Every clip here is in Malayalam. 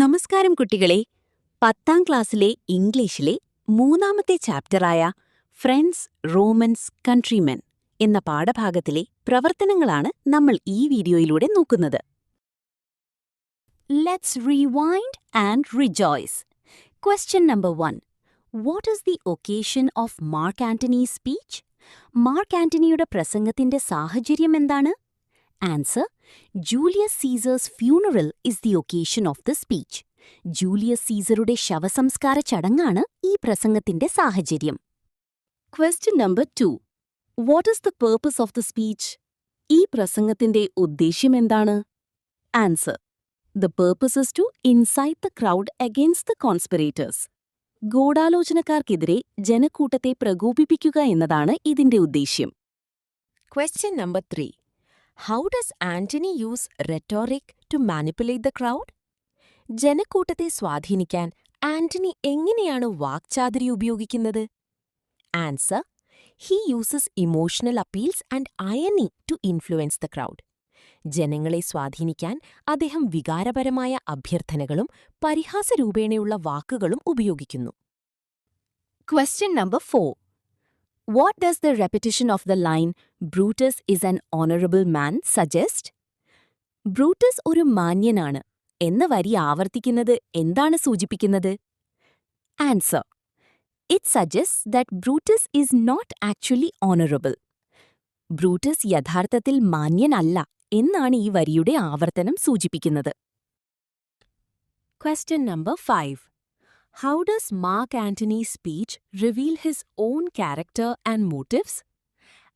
നമസ്കാരം കുട്ടികളെ, 10ാം ക്ലാസ്സിലെ ഇംഗ്ലീഷിലെ 3ാമത്തെ ചാപ്റ്ററായ ഫ്രണ്ട്സ്, റോമൻസ്, കൺട്രിമെൻ എന്ന പാഠഭാഗത്തിലെ പ്രവർത്തനങ്ങളാണ് നമ്മൾ ഈ വീഡിയോയിലൂടെ നോക്കുന്നത്. Let's rewind and rejoice. Question number 1. What is the occasion of Mark Antony's speech? Mark ആന്റണിയുടെ പ്രസംഗത്തിന്റെ സാഹചര്യം എന്താണ്? Answer: Julius Caesar's funeral is the occasion of the speech. Julius സീസറുടെ ശവസംസ്കാര ചടങ്ങാണ് ഈ പ്രസംഗത്തിന്റെ സാഹചര്യം. Question number 2. What is the purpose of the speech? ഈ പ്രസംഗത്തിന്റെ ഉദ്ദേശ്യം എന്താണ്? Answer: the purpose is to incite the crowd against the conspirators. ഗൂഢാലോചനക്കാർക്കെതിരെ ജനക്കൂട്ടത്തെ പ്രകോപിപ്പിക്കുക എന്നതാണ് ഇതിന്റെ ഉദ്ദേശ്യം. Question number 3. How does Antony use rhetoric to manipulate the crowd? ജനക്കൂട്ടത്തെ സ്വാധീനിക്കാൻ ആന്റണി എങ്ങനെയാണ് വാക്ചാതുരി ഉപയോഗിക്കുന്നത്? Answer: He uses emotional appeals and irony to influence the crowd. ജനങ്ങളെ സ്വാധീനിക്കാൻ അദ്ദേഹം വികാരപരമായ അഭ്യർത്ഥനകളും പരിഹാസരൂപേണയുള്ള വാക്കുകളും ഉപയോഗിക്കുന്നു. Question number 4. What does the repetition of the line "Brutus is an honorable man" suggest? Brutus ഒരു മാന്യനാണ് എന്ന വരി ആവർത്തിക്കുന്നത് എന്താണ് സൂചിപ്പിക്കുന്നത്? Answer: It suggests that Brutus is not actually honorable. Brutus യഥാർത്ഥത്തിൽ മാന്യനല്ല എന്നാണ് ഈ വരിയുടെ ആവർത്തനം സൂചിപ്പിക്കുന്നത്. Question number 5. How does Mark Antony's speech reveal his own character and motives?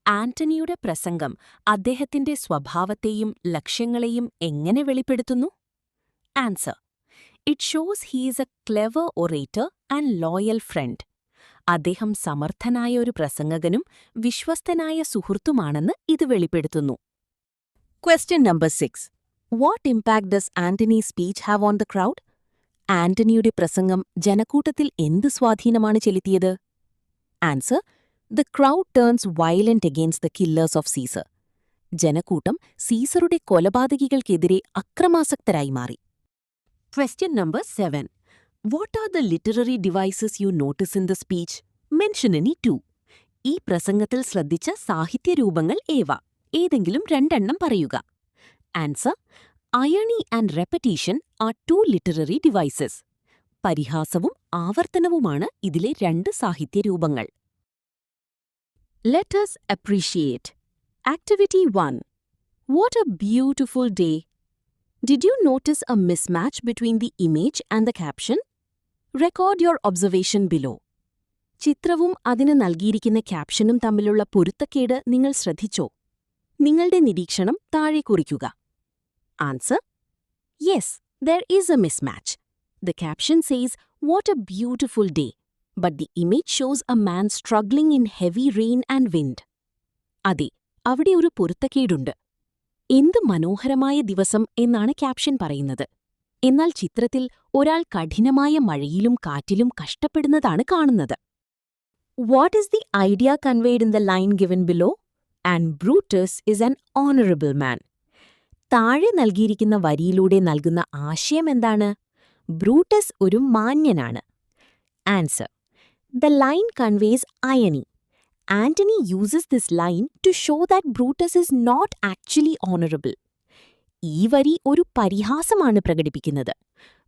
ആന്റണിയുടെ പ്രസംഗം അദ്ദേഹത്തിന്റെ സ്വഭാവത്തെയും ലക്ഷ്യങ്ങളെയും എങ്ങനെ വെളിപ്പെടുത്തുന്നു? Answer: It shows he is a clever orator and loyal friend. അദ്ദേഹം സമർത്ഥനായ ഒരു പ്രസംഗകനും വിശ്വസ്തനായ സുഹൃത്തുമാണെന്ന് ഇത് വെളിപ്പെടുത്തുന്നു. Question number 6. What impact does Antony's speech have on the crowd? ആന്റണിയുടെ പ്രസംഗം ജനക്കൂട്ടത്തിൽ എന്ത് സ്വാധീനമാണ് ചെലുത്തിയത്? Answer: The crowd turns violent against the killers of Caesar. ജനക്കൂട്ടം സീസറുടെ കൊലപാതകികൾക്കെതിരെ അക്രമാസക്തരായി മാറി. Question number 7. What are the literary devices you notice in the speech? Mention any two. ഈ പ്രസംഗത്തിൽ ശ്രദ്ധിച്ച സാഹിത്യരൂപങ്ങൾ ഏവ? ഏതെങ്കിലും രണ്ടെണ്ണം പറയുക. Answer: Irony and repetition are two literary devices. പരിഹാസവും ആവർത്തനവുമാണ് ഇതിലെ രണ്ട് സാഹിത്യരൂപങ്ങൾ. Let us appreciate. Activity 1. What a beautiful day. Did you notice a mismatch between the image and the caption? Record your observation below. ചിത്രവും അതിന് നൽകിയിരിക്കുന്ന ക്യാപ്ഷനും തമ്മിലുള്ള പൊരുത്തക്കേട് നിങ്ങൾ ശ്രദ്ധിച്ചോ? നിങ്ങളുടെ നിരീക്ഷണം താഴെ കുറിക്കുക. Answer: Yes, there is a mismatch. The caption says, "What a beautiful day," but the image shows a man struggling in heavy rain and wind. അതെ, അവിടെ ഒരു പൊരുത്തക്കേടുണ്ട്. എന്ത് മനോഹരമായ ദിവസം എന്നാണ് ക്യാപ്ഷൻ പറയുന്നത്. എന്നാൽ ചിത്രത്തിൽ ഒരാൾ കഠിനമായ മഴയിലും കാറ്റിലും കഷ്ടപ്പെടുന്നതാണ് കാണുന്നത്. What is the idea conveyed in the line given below? And Brutus is an honorable man. താഴെ നൽകിയിരിക്കുന്ന വരിയിലൂടെ നൽകുന്ന ആശയം എന്താണ്? ബ്രൂട്ടസ് ഒരു മാന്യനാണ്. Answer: The line conveys irony. Antony uses this line to show that Brutus is not actually honorable. ഈ വരി ഒരു പരിഹാസമാണ് പ്രകടിപ്പിക്കുന്നത്.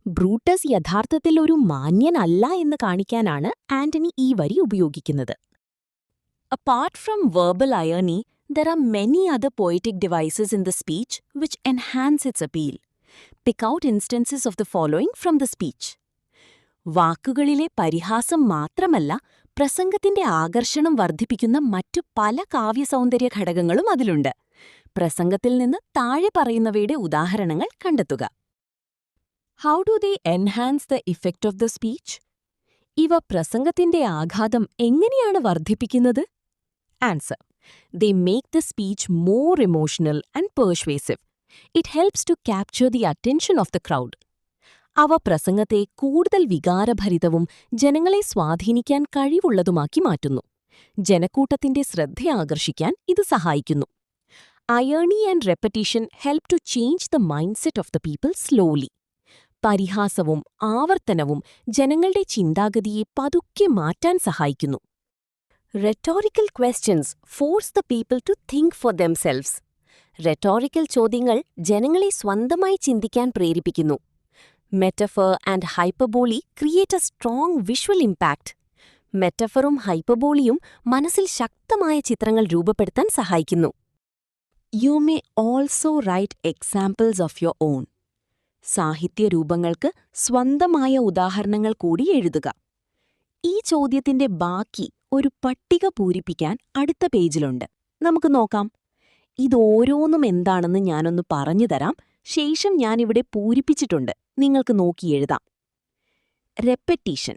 ബ്രൂട്ടസ് യഥാർത്ഥത്തിൽ ഒരു മാന്യനല്ല എന്ന് കാണിക്കാനാണ് ആന്റണി ഈ വരി ഉപയോഗിക്കുന്നത്. Apart from verbal irony, there are many other poetic devices in the speech which enhance its appeal. Pick out instances of the following from the speech. വാക്കുകളിലെ പരിഹാസം മാത്രമല്ല, പ്രസംഗത്തിന്റെ ആകർഷണം വർദ്ധിപ്പിക്കുന്ന മറ്റു പല കാവ്യസൗന്ദര്യ ഘടകങ്ങളും അതിലുണ്ട്. പ്രസംഗത്തിൽ നിന്ന് താഴെ പറയുന്നവയുടെ ഉദാഹരണങ്ങൾ കണ്ടെത്തുക. How do they enhance the effect of the speech? ഇവ പ്രസംഗത്തിന്റെ ആഘാതം എങ്ങനെയാണ് വർദ്ധിപ്പിക്കുന്നത്? Answer: They make the speech more emotional and persuasive. It helps to capture the attention of the crowd. അവ പ്രസംഗത്തെ കൂടുതൽ വികാരഭരിതവും ജനങ്ങളെ സ്വാധീനിക്കാൻ കഴിവുള്ളതുമാക്കി മാറ്റുന്നു. ജനക്കൂട്ടത്തിന്റെ ശ്രദ്ധ ആകർഷിക്കാൻ ഇത് സഹായിക്കുന്നു. Irony and repetition help to change the mindset of the people slowly. പരിഹാസവും ആവർത്തനവും ജനങ്ങളുടെ ചിന്താഗതിയെ പതുക്കെ മാറ്റാൻ സഹായിക്കുന്നു. Rhetorical questions force the people to think for themselves. Rhetorical ചോദ്യങ്ങൾ ജനങ്ങളെ സ്വന്തമായി ചിന്തിക്കാൻ പ്രേരിപ്പിക്കുന്നു. Metaphor and hyperbole create a strong visual impact. മെറ്റഫറും ഹൈപ്പബോളിയും മനസ്സിൽ ശക്തമായ ചിത്രങ്ങൾ രൂപപ്പെടുത്താൻ സഹായിക്കുന്നു. You may also write examples of your own. സാഹിത്യരൂപങ്ങൾക്ക് സ്വന്തമായ ഉദാഹരണങ്ങൾ കൂടി എഴുതുക. ഈ ചോദ്യത്തിന്റെ ബാക്കി ഒരു പട്ടിക പൂരിപ്പിക്കാൻ അടുത്ത പേജിലുണ്ട്. നമുക്ക് നോക്കാം. ഇതോരോന്നും എന്താണെന്ന് ഞാനൊന്ന് പറഞ്ഞുതരാം. ശേഷം ഞാനിവിടെ പൂരിപ്പിച്ചിട്ടുണ്ട്. നിങ്ങൾക്ക് നോക്കി എഴുതാം. റെപ്പറ്റീഷൻ.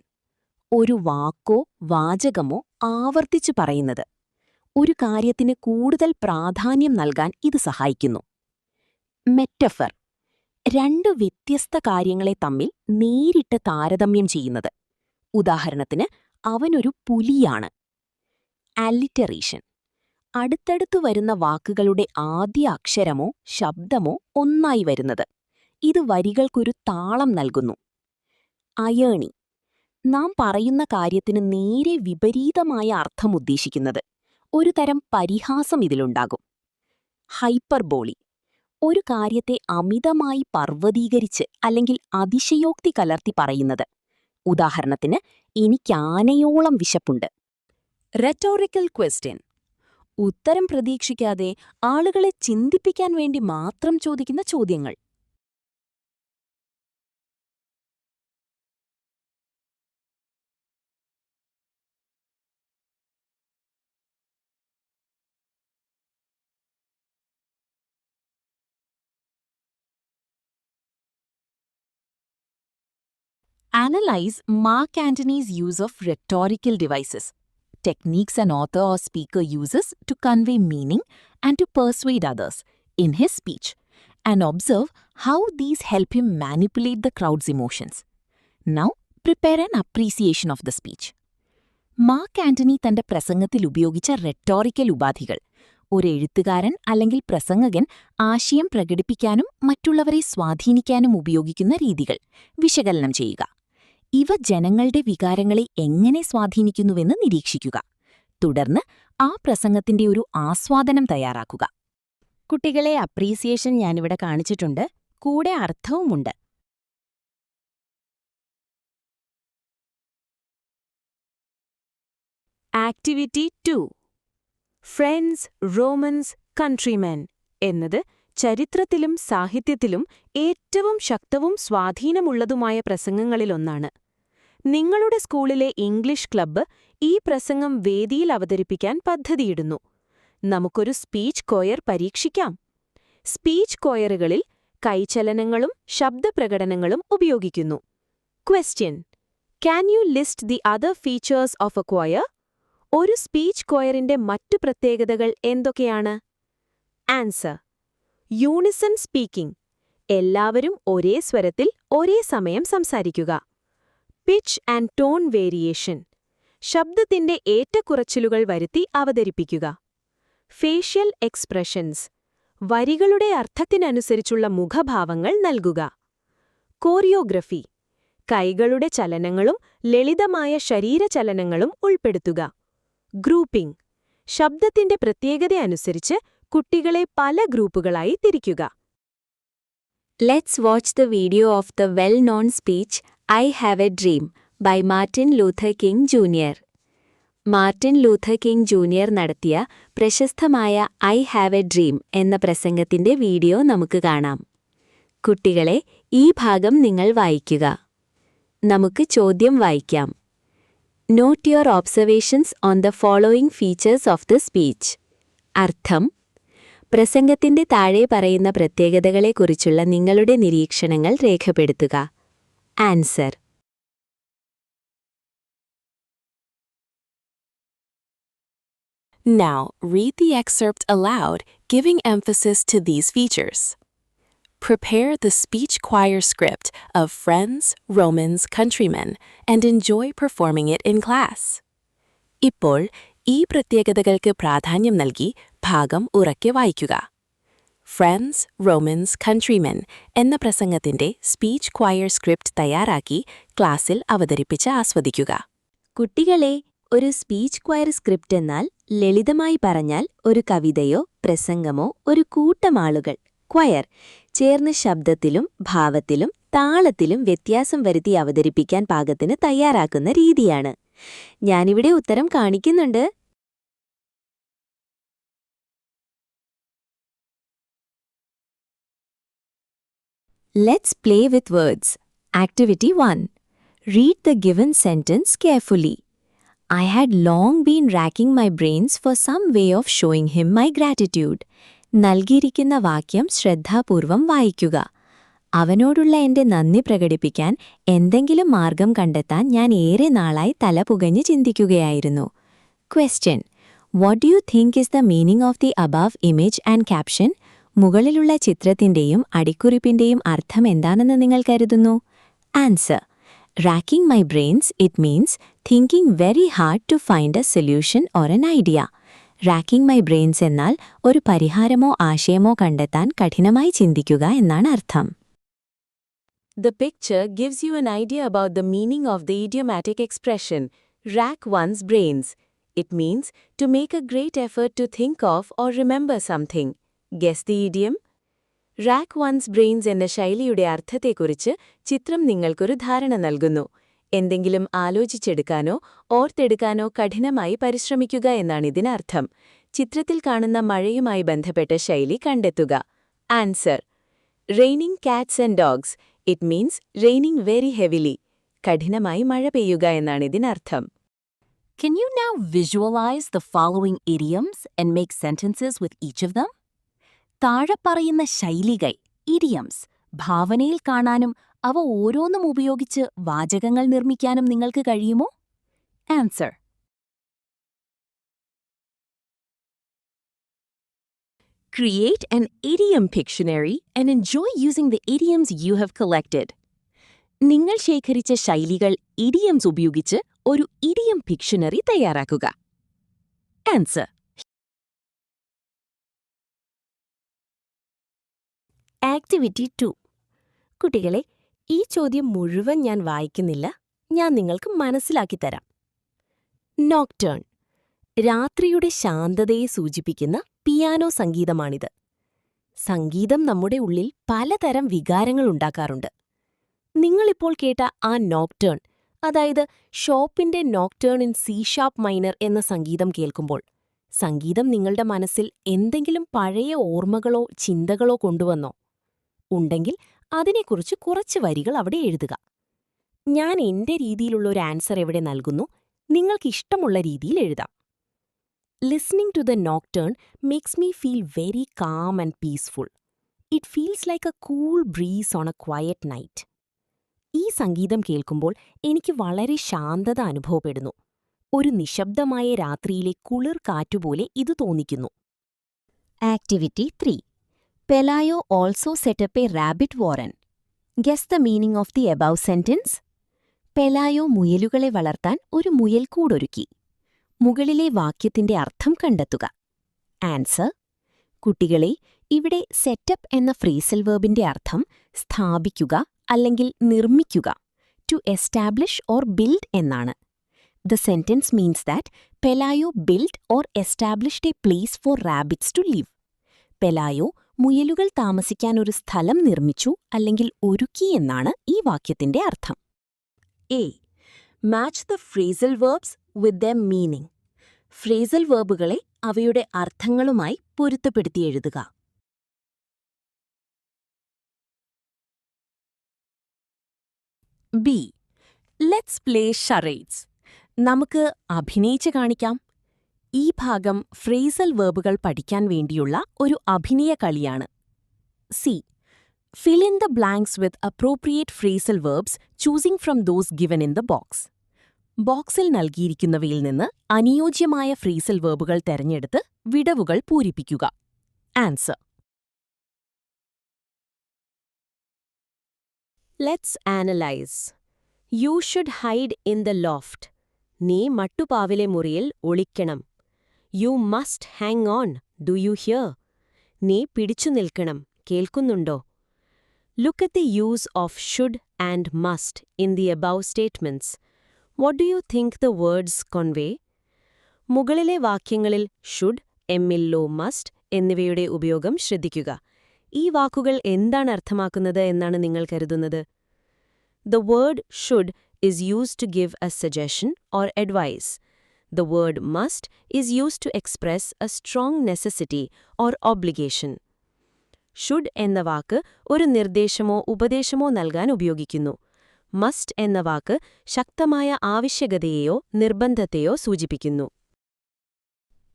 ഒരു വാക്കോ വാചകമോ ആവർത്തിച്ചു പറയുന്നത്. ഒരു കാര്യത്തിന് കൂടുതൽ പ്രാധാന്യം നൽകാൻ ഇത് സഹായിക്കുന്നു. മെറ്റഫർ. രണ്ട് വ്യത്യസ്ത കാര്യങ്ങളെ തമ്മിൽ നേരിട്ട് താരതമ്യം ചെയ്യുന്നത്. ഉദാഹരണത്തിന്, അവനൊരു പുലിയാണ്. അലിറ്ററേഷൻ. അടുത്തടുത്തു വരുന്ന വാക്കുകളുടെ ആദ്യ അക്ഷരമോ ശബ്ദമോ ഒന്നായി വരുന്നത്. ഇത് വരികൾക്കൊരു താളം നൽകുന്നു. അയേണി. നാം പറയുന്ന കാര്യത്തിന് നേരെ വിപരീതമായ അർത്ഥം ഉദ്ദേശിക്കുന്നത്. ഒരു തരം പരിഹാസം ഇതിലുണ്ടാകും. ഹൈപ്പർബോളി. ഒരു കാര്യത്തെ അമിതമായി പർവ്വതീകരിച്ച് അല്ലെങ്കിൽ അതിശയോക്തി കലർത്തി പറയുന്നത്. ഉദാഹരണത്തിന്, എനിക്കാനയോളം വിശപ്പുണ്ട്. Rhetorical question. ഉത്തരം പ്രതീക്ഷിക്കാതെ ആളുകളെ ചിന്തിപ്പിക്കാൻ വേണ്ടി മാത്രം ചോദിക്കുന്ന ചോദ്യങ്ങൾ. Analyze Mark Antony's use of rhetorical devices, techniques an author or speaker uses to convey meaning and to persuade others in his speech, and observe how these help him manipulate the crowd's emotions. Now, prepare an appreciation of the speech. Mark Antony തന്റെ പ്രസംഗത്തിൽ ഉപയോഗിച്ച റെട്ടോറിക്കൽ ഉപാധികൾ. ഒരു എഴുത്തുകാരൻ അല്ലെങ്കിൽ പ്രസംഗകൻ ആശയം പ്രകടിപ്പിക്കാനും മറ്റുള്ളവരെ സ്വാധീനിക്കാനും ഉപയോഗിക്കുന്ന രീതികൾ വിശകലനം ചെയ്യുക. ഇവ ജനങ്ങളുടെ വികാരങ്ങളെ എങ്ങനെ സ്വാധീനിക്കുന്നുവെന്ന് നിരീക്ഷിക്കുക. തുടർന്ന് ആ പ്രസംഗത്തിന്റെ ഒരു ആസ്വാദനം തയ്യാറാക്കുക. കുട്ടികളെ അപ്രീസിയേഷൻ ഞാനിവിടെ കാണിച്ചിട്ടുണ്ട്. കൂടെ അർത്ഥവുമുണ്ട്. ആക്ടിവിറ്റി 2. ഫ്രണ്ട്സ്, റോമൻസ്, കൺട്രിമെൻ എന്നത് ചരിത്രത്തിലും സാഹിത്യത്തിലും ഏറ്റവും ശക്തവും സ്വാധീനമുള്ളതുമായ പ്രസംഗങ്ങളിലൊന്നാണ്. നിങ്ങളുടെ സ്കൂളിലെ ഇംഗ്ലീഷ് ക്ലബ്ബ് ഈ പ്രസംഗം വേദിയിൽ അവതരിപ്പിക്കാൻ പദ്ധതിയിടുന്നു. നമുക്കൊരു സ്പീച്ച് കൊയർ പരീക്ഷിക്കാം. സ്പീച്ച് കൊയറുകളിൽ കൈചലനങ്ങളും ശബ്ദപ്രകടനങ്ങളും ഉപയോഗിക്കുന്നു. Question: Can you list the other features of a choir? ഒരു സ്പീച്ച് കൊയറിന്റെ മറ്റു പ്രത്യേകതകൾ എന്തൊക്കെയാണ്? Answer: Unison speaking. എല്ലാവരും ഒരേ സ്വരത്തിൽ ഒരേ സമയം സംസാരിക്കുക. Pitch and tone variation. ശബ്ദത്തിന്റെ ഏറ്റക്കുറച്ചിലുകൾ വരുത്തി അവതരിപ്പിക്കുക. Facial expressions. വരികളുടെ അർത്ഥത്തിനനുസരിച്ചുള്ള മുഖഭാവങ്ങൾ നൽകുക. കോറിയോഗ്രഫി. കൈകളുടെ ചലനങ്ങളും ലളിതമായ ശരീരചലനങ്ങളും ഉൾപ്പെടുത്തുക. ഗ്രൂപ്പിംഗ്. ശബ്ദത്തിന്റെ പ്രത്യേകതയനുസരിച്ച് കുട്ടികളെ പല ഗ്രൂപ്പുകളായി തിരിക്കുക. Let's watch the video of the well-known speech I Have a Dream by Martin Luther King Jr. Martin Luther king junior നടത്തിയ പ്രശസ്തമായ ഐ ഹാവ് എ ഡ്രീം എന്ന പ്രസംഗത്തിന്റെ വീഡിയോ നമുക്ക് കാണാം. കുട്ടികളെ, ഈ ഭാഗം നിങ്ങൾ വായിക്കുക. നമുക്ക് ചോദ്യം വായിക്കാം. Note your observations on the following features of the speech. അർത്ഥം: പ്രസംഗത്തിന്റെ താഴെ പറയുന്ന പ്രത്യേകതകളെക്കുറിച്ചുള്ള നിങ്ങളുടെ നിരീക്ഷണങ്ങൾ രേഖപ്പെടുത്തുക. Answer: Now, read the excerpt aloud, giving emphasis to these features. Prepare the speech choir script of Friends, Romans, Countrymen, and enjoy performing it in class. ഇപ്പോൾ ഈ പ്രത്യേകതകൾക്ക് പ്രാധാന്യം നൽകി ഭാഗം ഉറക്കെ വായിക്കുക. ഫ്രണ്ട്സ്, റൊമൻസ്, കൺട്രിമെൻ എന്ന പ്രസംഗത്തിന്റെ സ്പീച്ച് ക്വയർ സ്ക്രിപ്റ്റ് തയ്യാറാക്കി ക്ലാസ്സിൽ അവതരിപ്പിച്ച് ആസ്വദിക്കുക. കുട്ടികളെ, ഒരു സ്പീച്ച് ക്വയർ സ്ക്രിപ്റ്റ് എന്നാൽ ലളിതമായി പറഞ്ഞാൽ ഒരു കവിതയോ പ്രസംഗമോ ഒരു കൂട്ടം ആളുകൾ ക്വയർ ചേർന്ന് ശബ്ദത്തിലും ഭാവത്തിലും താളത്തിലും വ്യത്യാസം വരുത്തി അവതരിപ്പിക്കാൻ പാകത്തിന് തയ്യാറാക്കുന്ന രീതിയാണ്. ഞാനിവിടെ ഉത്തരം കാണിക്കുന്നുണ്ട്. Let's play with words. Activity 1. Read the given sentence carefully. I had long been racking my brains for some way of showing him my gratitude. നൽകിയിരിക്കുന്ന വാക്യം ശ്രദ്ധാപൂർവം വായിക്കുക. അവനോടുള്ള എന്റെ നന്ദി പ്രകടിപ്പിക്കാൻ എന്തെങ്കിലും മാർഗം കണ്ടെത്താൻ ഞാൻ ഏറെ നാളായി തലപുകഞ്ഞ് ചിന്തിക്കുകയായിരുന്നു. Question. What do you think is the meaning of the above image and caption? മുകളിലുള്ള ചിത്രത്തിന്റെയും അടിക്കുറിപ്പിന്റെയും അർത്ഥം എന്താണെന്ന് നിങ്ങൾ കരുതുന്നു? Answer. Racking my brains, it means thinking very hard to find a solution or an idea. Racking my brains എന്നാൽ ഒരു പരിഹാരമോ ആശയമോ കണ്ടെത്താൻ കഠിനമായി ചിന്തിക്കുക എന്നാണ് അർത്ഥം. The picture gives you an idea about the meaning of the idiomatic expression, rack one's brains. It means to make a great effort to think of or remember something. Guess the idiom? Rack one's brains എന്ന ശൈലിയുടെ അർത്ഥത്തെക്കുറിച്ച് ചിത്രം നിങ്ങൾക്കൊരു ധാരണ നൽകുന്നു. എന്തെങ്കിലും ആലോചിച്ചെടുക്കാനോ ഓർത്തെടുക്കാനോ കഠിനമായി പരിശ്രമിക്കുക എന്നാണ് ഇതിനർത്ഥം. ചിത്രത്തിൽ കാണുന്ന മഴയുമായി ബന്ധപ്പെട്ട ശൈലി കണ്ടെത്തുക. Answer. Raining cats and dogs. It means raining very heavily. കഠിനമായി മഴ പെയ്യുക എന്നാണ് ഇതിനർത്ഥം. Can you now visualize the following idioms and make sentences with each of them? താഴെ പറയുന്ന ശൈലികൾ, idioms, ഭാവനയിൽ കാണാനും അവ ഓരോന്നും ഉപയോഗിച്ച് വാചകങ്ങൾ നിർമ്മിക്കാനും നിങ്ങൾക്ക് കഴിയുമോ? Answer. Create an idiom Pictionary and enjoy using the idioms you have collected. നിങ്ങൾ ശേഖരിച്ച ശൈലികൾ idioms ഉപയോഗിച്ച് ഒരു idiom Pictionary തയ്യാറാക്കുക. Answer. Activity 2. കുട്ടികളെ, ഈ ചോദ്യം മുഴുവൻ ഞാൻ വായിക്കുന്നില്ല, ഞാൻ നിങ്ങൾക്ക് മനസ്സിലാക്കി തരാം. നോക്ടേൺ, രാത്രിയുടെ ശാന്തതയെ സൂചിപ്പിക്കുന്ന പിയാനോ സംഗീതമാണിത്. സംഗീതം നമ്മുടെ ഉള്ളിൽ പലതരം വികാരങ്ങൾ ഉണ്ടാക്കാറുണ്ട്. നിങ്ങളിപ്പോൾ കേട്ട ആ നോക്ടേൺ, അതായത് ഷോപ്പിന്റെ നോക്ടേൺ ഇൻ സി ഷാർപ്പ് മൈനർ എന്ന സംഗീതം കേൾക്കുമ്പോൾ സംഗീതം നിങ്ങളുടെ മനസ്സിൽ എന്തെങ്കിലും പഴയ ഓർമ്മകളോ ചിന്തകളോ കൊണ്ടുവന്നോ? ഉണ്ടെങ്കിൽ അതിനെക്കുറിച്ച് കുറച്ച് വരികൾ അവിടെ എഴുതുക. ഞാൻ എന്റെ രീതിയിലുള്ള ഒരു ആൻസർ എവിടെ നൽകുന്നു, നിങ്ങൾക്കിഷ്ടമുള്ള രീതിയിൽ എഴുതാം. Listening to the nocturne makes me feel very calm and peaceful. It feels like a cool breeze on a quiet night. ഈ സംഗീതം കേൾക്കുമ്പോൾ എനിക്ക് വളരെ ശാന്തത അനുഭവപ്പെടുന്നു. ഒരു നിശബ്ദമായ രാത്രിയിലെ കുളിർ കാറ്റുപോലെ ഇത് തോന്നിക്കുന്നു. Activity 3. Pelayo also set up a rabbit warren. Guess the meaning of the above sentence? പെലായോ മുയലുകളെ വളർത്താൻ ഒരു മുയൽക്കൂടൊരുക്കി. മുകളിലെ വാക്യത്തിന്റെ അർത്ഥം കണ്ടെത്തുക. ആൻസർ. കുട്ടികളെ, ഇവിടെ സെറ്റപ്പ് എന്ന ഫ്രേസൽ വേർബിന്റെ അർത്ഥം സ്ഥാപിക്കുക അല്ലെങ്കിൽ നിർമ്മിക്കുക, ടു എസ്റ്റാബ്ലിഷ് ഓർ ബിൽഡ് എന്നാണ്. The sentence means that Pelayo built or established a place for rabbits to live. പെലായോ മുയലുകൾ താമസിക്കാൻ ഒരു സ്ഥലം നിർമ്മിച്ചു അല്ലെങ്കിൽ ഒരുക്കി എന്നാണ് ഈ വാക്യത്തിന്റെ അർത്ഥം. A. Match the phrasal verbs with their meaning. Phrasal വേർബുകളെ അവയുടെ അർത്ഥങ്ങളുമായി പൊരുത്തപ്പെടുത്തി എഴുതുക. ബി. Let's play charades. നമുക്ക് അഭിനയിച്ച് കാണിക്കാം. ഈ ഭാഗം ഫ്രേസൽ വേർബുകൾ പഠിക്കാൻ വേണ്ടിയുള്ള ഒരു അഭിനയ കളിയാണ്. C. Fill in the blanks with appropriate phrasal verbs, choosing from those given in the box. ബോക്സിൽ നൽകിയിരിക്കുന്നവയിൽ നിന്ന് അനുയോജ്യമായ ഫ്രേസൽ വേർബുകൾ തെരഞ്ഞെടുത്ത് വിടവുകൾ പൂരിപ്പിക്കുക. Answer. Let's analyse. You should hide in the loft. നീ മട്ടുപാവിലെ മുറിയിൽ ഒളിക്കണം. You must hang on. Do you hear? നീ പിടിച്ചു നിൽക്കണം, കേൾക്കുന്നുണ്ടോ? Look at the use of should and must in the above statements. What do you think the words convey? മുകളിലെ വാക്യങ്ങളിൽ should, എമ്മിൽ must എന്നിവയുടെ ഉപയോഗം ശ്രദ്ധിക്കുക. ഈ വാക്കുകൾ എന്താണ് അർത്ഥമാക്കുന്നത് എന്നാണ് നിങ്ങൾ കരുതുന്നത്? The word should is used to give a suggestion or advice. The word must is used to express a strong necessity or obligation. Should എന്ന വാക്ക് ഒരു നിർദ്ദേശമോ ഉപദേശമോ നൽകാൻ ഉപയോഗിക്കുന്നു. Must എന്ന വാക്ക് ശക്തമായ ആവശ്യകതയെയോ നിർബന്ധത്തെയോ സൂചിപ്പിക്കുന്നു.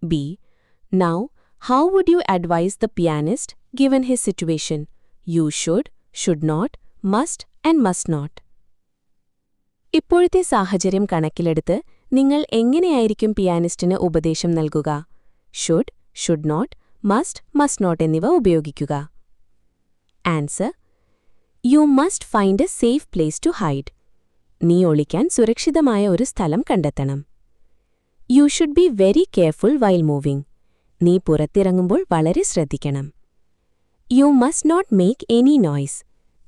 B. Now, how would you advise the pianist given his situation? You should not, must and must not. ഇപ്പോഴത്തെ സാഹചര്യം കണക്കിലെടുത്ത് നിങ്ങൾ എങ്ങനെയായിരിക്കും പിയാനിസ്റ്റിന് ഉപദേശം നൽകുക? should not, must not എന്നിവ ഉപയോഗിക്കുക. Answer: You must find a safe place to hide. നീ ഒളിക്കാൻ സുരക്ഷിതമായ ഒരു സ്ഥലം കണ്ടെത്തണം. You should be very careful while moving. നീ പുറത്തിറങ്ങുമ്പോൾ വളരെ ശ്രദ്ധിക്കണം. You must not make any noise.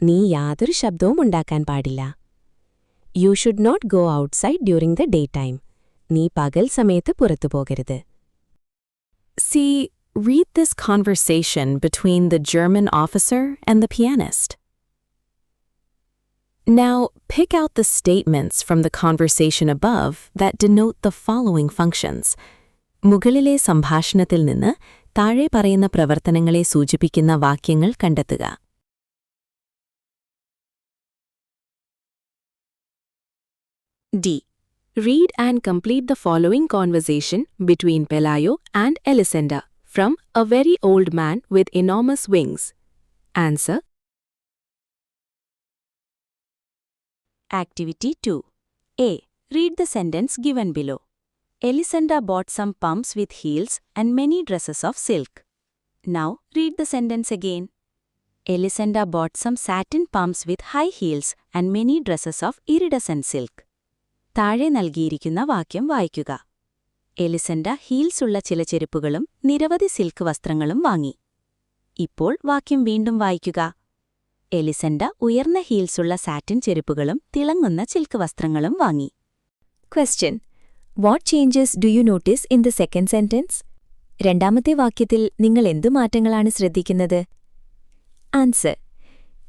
നീ യാതൊരു ശബ്ദവും ഉണ്ടാക്കാൻ പാടില്ല. You should not go outside during the daytime. നീ പകൽ സമയത്ത് പുറത്തു പോകരുത്. See, read this conversation between the German officer and the pianist. Now, pick out the statements from the conversation above that denote the following functions. മുകളിലെ സംഭാഷണത്തിൽ നിന്ന് താഴെ പറയുന്ന പ്രവർത്തനങ്ങളെ സൂചിപ്പിക്കുന്ന വാക്യങ്ങൾ കണ്ടെത്തുക. D. Read and complete the following conversation between Pelayo and Elisenda from A Very Old Man with Enormous Wings. Answer. Activity 2. A. Read the sentence given below. Elisenda bought some pumps with heels and many dresses of silk. Now, read the sentence again. Elisenda bought some satin pumps with high heels and many dresses of iridescent silk. താഴെ നൽകിയിരിക്കുന്ന വാക്യം വായിക്കുക. എലിസെൻഡ ഹീൽസുള്ള ചില ചെരുപ്പുകളും നിരവധി സിൽക്ക് വസ്ത്രങ്ങളും വാങ്ങി. ഇപ്പോൾ വാക്യം വീണ്ടും വായിക്കുക. എലിസെൻഡ ഉയർന്ന ഹീൽസുള്ള സാറ്റിൻ ചെരുപ്പുകളും തിളങ്ങുന്ന സിൽക്ക് വസ്ത്രങ്ങളും വാങ്ങി. Question. What changes do you notice in the second sentence? രണ്ടാമത്തെ വാക്യത്തിൽ നിങ്ങൾ എന്തു മാറ്റങ്ങളാണ് ശ്രദ്ധിക്കുന്നത്? Answer.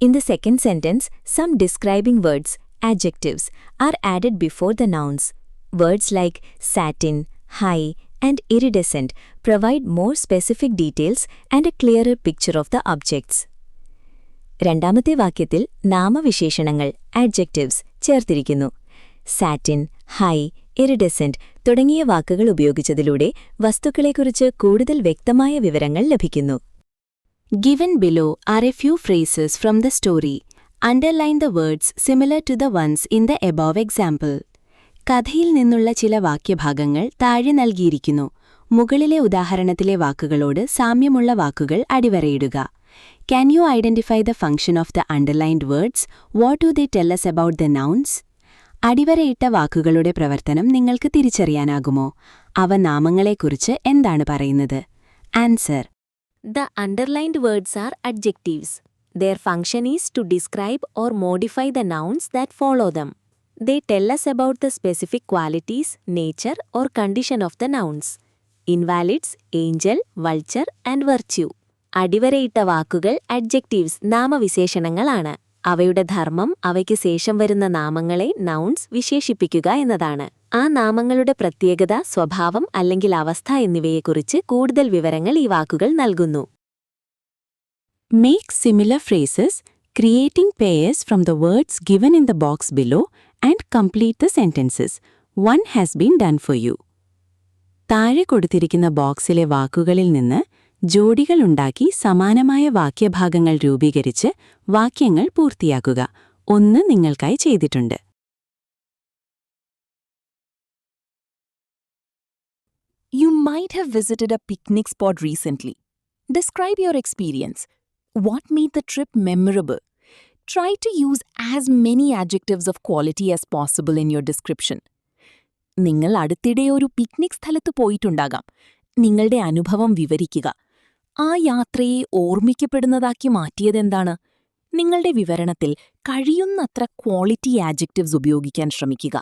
In the second sentence, some describing words, adjectives, are added before the nouns. Words like satin, high, and iridescent provide more specific details and a clearer picture of the objects. രണ്ടാമത്തെ വാക്യത്തിൽ നാമവിശേഷണങ്ങൾ, adjectives, ചേർത്തിരിക്കുന്നു. സാറ്റിൻ, ഹൈ, ഇറിഡസെന്റ് തുടങ്ങിയ വാക്കുകൾ ഉപയോഗിച്ചതിലൂടെ വസ്തുക്കളെക്കുറിച്ച് കൂടുതൽ വ്യക്തമായ വിവരങ്ങൾ ലഭിക്കുന്നു. Given below are a few phrases from the story. Underline the words similar to the ones in the above example. കഥയിൽ നിന്നുള്ള ചില വാക്യഭാഗങ്ങൾ താഴെ നൽകിയിരിക്കുന്നു. മുകളിലെ ഉദാഹരണത്തിലെ വാക്കുകളോട് സാമ്യമുള്ള വാക്കുകൾ അടിവരയിടുക. Can you identify the function of the underlined words? What do they tell us about the nouns? അടിവരയിട്ട വാക്കുകളുടെ പ്രവർത്തനം നിങ്ങൾക്ക് തിരിച്ചറിയാനാകുമോ? അവ നാമങ്ങളെക്കുറിച്ച് എന്താണ് പറയുന്നത്? Answer. The underlined words are adjectives. Their function is to describe or modify the nouns that follow them. They tell us about the specific qualities, nature, or condition of the nouns. Invalids, angel, vulture, and virtue. അടിവരയിട്ട വാക്കുകൾ adjectives നാമവിശേഷണങ്ങളാണ്. അവയുടെ ധർമ്മം അവയ്ക്ക് ശേഷം വരുന്ന നാമങ്ങളെ നൗൺസ് വിശേഷിപ്പിക്കുക എന്നതാണ്. ആ നാമങ്ങളുടെ പ്രത്യേകത, സ്വഭാവം അല്ലെങ്കിൽ അവസ്ഥ എന്നിവയെക്കുറിച്ച് കൂടുതൽ വിവരങ്ങൾ ഈ വാക്കുകൾ നൽകുന്നു. Make similar phrases, creating pairs from the words given in the box below and complete the sentences. One has been done for you. താഴെ കൊടുത്തിരിക്കുന്ന ബോക്സിലെ വാക്കുകളിൽ നിന്ന് ജോഡികളുണ്ടാക്കി സമാനമായ വാക്യഭാഗങ്ങൾ രൂപീകരിച്ച് വാക്യങ്ങൾ പൂർത്തിയാക്കുക. ഒന്ന് നിങ്ങൾക്കായി ചെയ്തിട്ടുണ്ട്. You might have visited a picnic spot recently. Describe your experience. What made the trip memorable? Try to use as many adjectives of quality as possible in your description. നിങ്ങൾ അടുത്തിടെ ഒരു പിക്നിക് സ്ഥലത്ത് പോയിട്ടുണ്ടാകാം. നിങ്ങളുടെ അനുഭവം വിവരിക്കുക. ആ യാത്രയെ ഓർമ്മിക്കപ്പെടുന്നതാക്കി മാറ്റിയതെന്താണ്? നിങ്ങളുടെ വിവരണത്തിൽ കഴിയുന്നത്ര ക്വാളിറ്റി ആഡ്ജക്റ്റീവ്സ് ഉപയോഗിക്കാൻ ശ്രമിക്കുക.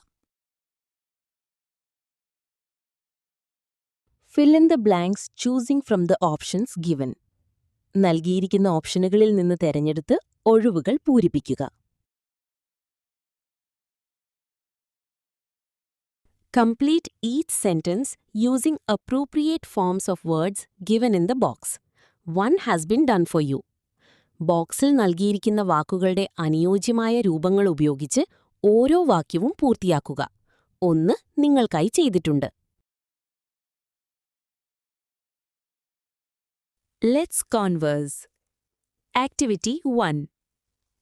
Fill in the blanks choosing from the options given. നൽകിയിരിക്കുന്ന ഓപ്ഷനുകളിൽ നിന്ന് തിരഞ്ഞെടുത്ത് ഒഴിവുകൾ പൂരിപ്പിക്കുക. Complete each sentence using appropriate forms of words given in the box. One has been done for you. ബോക്സിൽ നൽകിയിരിക്കുന്ന വാക്കുകളുടെ അനുയോജ്യമായ രൂപങ്ങൾ ഉപയോഗിച്ച് ഓരോ വാക്യവും പൂർത്തിയാക്കുക. ഒന്ന് നിങ്ങൾക്കായി ചെയ്തിട്ടുണ്ട്. Let's converse. Activity 1.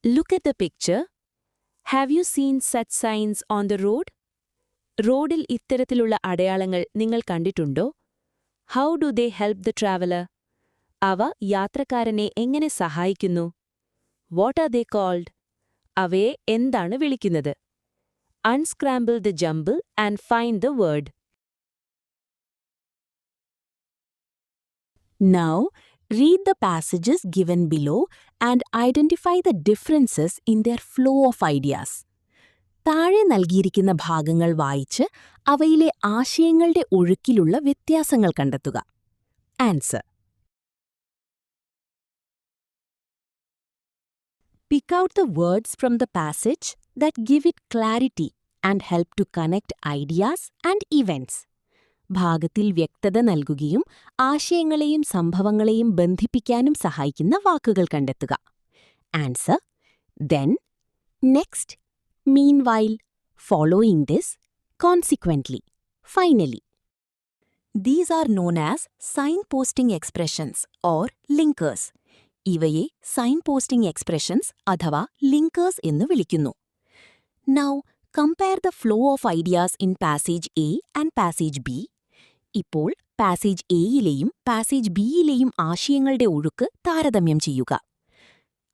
Look at the picture. Have you seen such signs on the road? റോഡിൽ ഇത്തരത്തിലുള്ള അടയാളങ്ങൾ നിങ്ങൾ കണ്ടിട്ടുണ്ടോ? How do they help the traveler? അവ യാത്രക്കാരനെ എങ്ങനെ സഹായിക്കുന്നു? What are they called? അവയെ എന്താണ് വിളിക്കുന്നത്? Unscramble the jumble and find the word. Now, read the passages given below and identify the differences in their flow of ideas. താഴെ നൽകിയിരിക്കുന്ന ഭാഗങ്ങൾ വായിച്ച് അവയിലെ ആശയങ്ങളുടെ ഒഴുക്കിലുള്ള വ്യത്യാസങ്ങൾ കണ്ടെത്തുക. Answer. Pick out the words from the passage that give it clarity and help to connect ideas and events. ഭാഗത്തിൽ വ്യക്തത നൽകുകയും ആശയങ്ങളെയും സംഭവങ്ങളെയും ബന്ധിപ്പിക്കാനും സഹായിക്കുന്ന വാക്കുകൾ കണ്ടെത്തുക. Answer. Then, next, meanwhile, following this, consequently, finally. These are known as signposting expressions or linkers. ഇവയെ signposting expressions അഥവാ linkers എന്ന് വിളിക്കുന്നു. Now, compare the flow of ideas in passage A and passage B. ഇപ്പോൾ പാസേജ് എയിലെയും പാസേജ് ബിയിലെയും ആശയങ്ങളുടെ ഒഴുക്ക് താരതമ്യം ചെയ്യുക.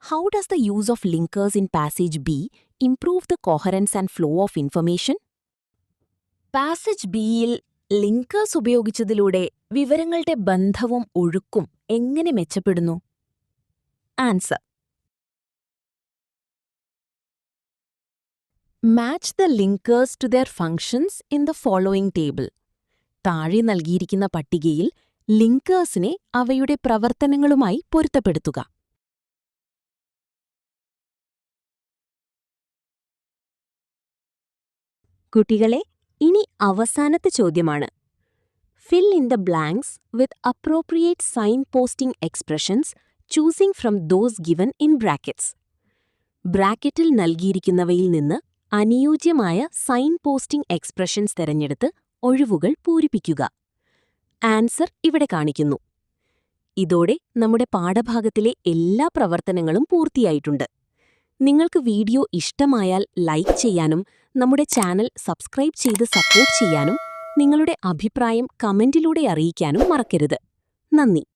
How does the use of linkers in passage B improve the coherence and flow of information? Passage ബിയിൽ ലിങ്കേഴ്സ് ഉപയോഗിച്ചതിലൂടെ വിവരങ്ങളുടെ ബന്ധവും ഒഴുക്കും എങ്ങനെ മെച്ചപ്പെടുന്നു? Answer. Match the linkers to their functions in the following table. താഴെ നൽകിയിരിക്കുന്ന പട്ടികയിൽ ലിങ്കേഴ്സിനെ അവയുടെ പ്രവർത്തനങ്ങളുമായി പൊരുത്തപ്പെടുത്തുക. കുട്ടികളെ, ഇനി അവസാനത്തെ ചോദ്യമാണ്. Fill in the blanks with appropriate signposting expressions, choosing from those given in brackets. ബ്രാക്കറ്റിൽ നൽകിയിരിക്കുന്നവയിൽ നിന്ന് അനുയോജ്യമായ signposting expressions തിരഞ്ഞെടുത്ത് ഒഴിവുകൾ പൂരിപ്പിക്കുക. ആൻസർ ഇവിടെ കാണിക്കുന്നു. ഇതോടെ നമ്മുടെ പാഠഭാഗത്തിലെ എല്ലാ പ്രവർത്തനങ്ങളും പൂർത്തിയായിട്ടുണ്ട്. നിങ്ങൾക്ക് വീഡിയോ ഇഷ്ടമായാൽ ലൈക്ക് ചെയ്യാനും നമ്മുടെ ചാനൽ സബ്സ്ക്രൈബ് ചെയ്ത് സപ്പോർട്ട് ചെയ്യാനും നിങ്ങളുടെ അഭിപ്രായം കമന്റിലൂടെ അറിയിക്കാനും മറക്കരുത്. നന്ദി.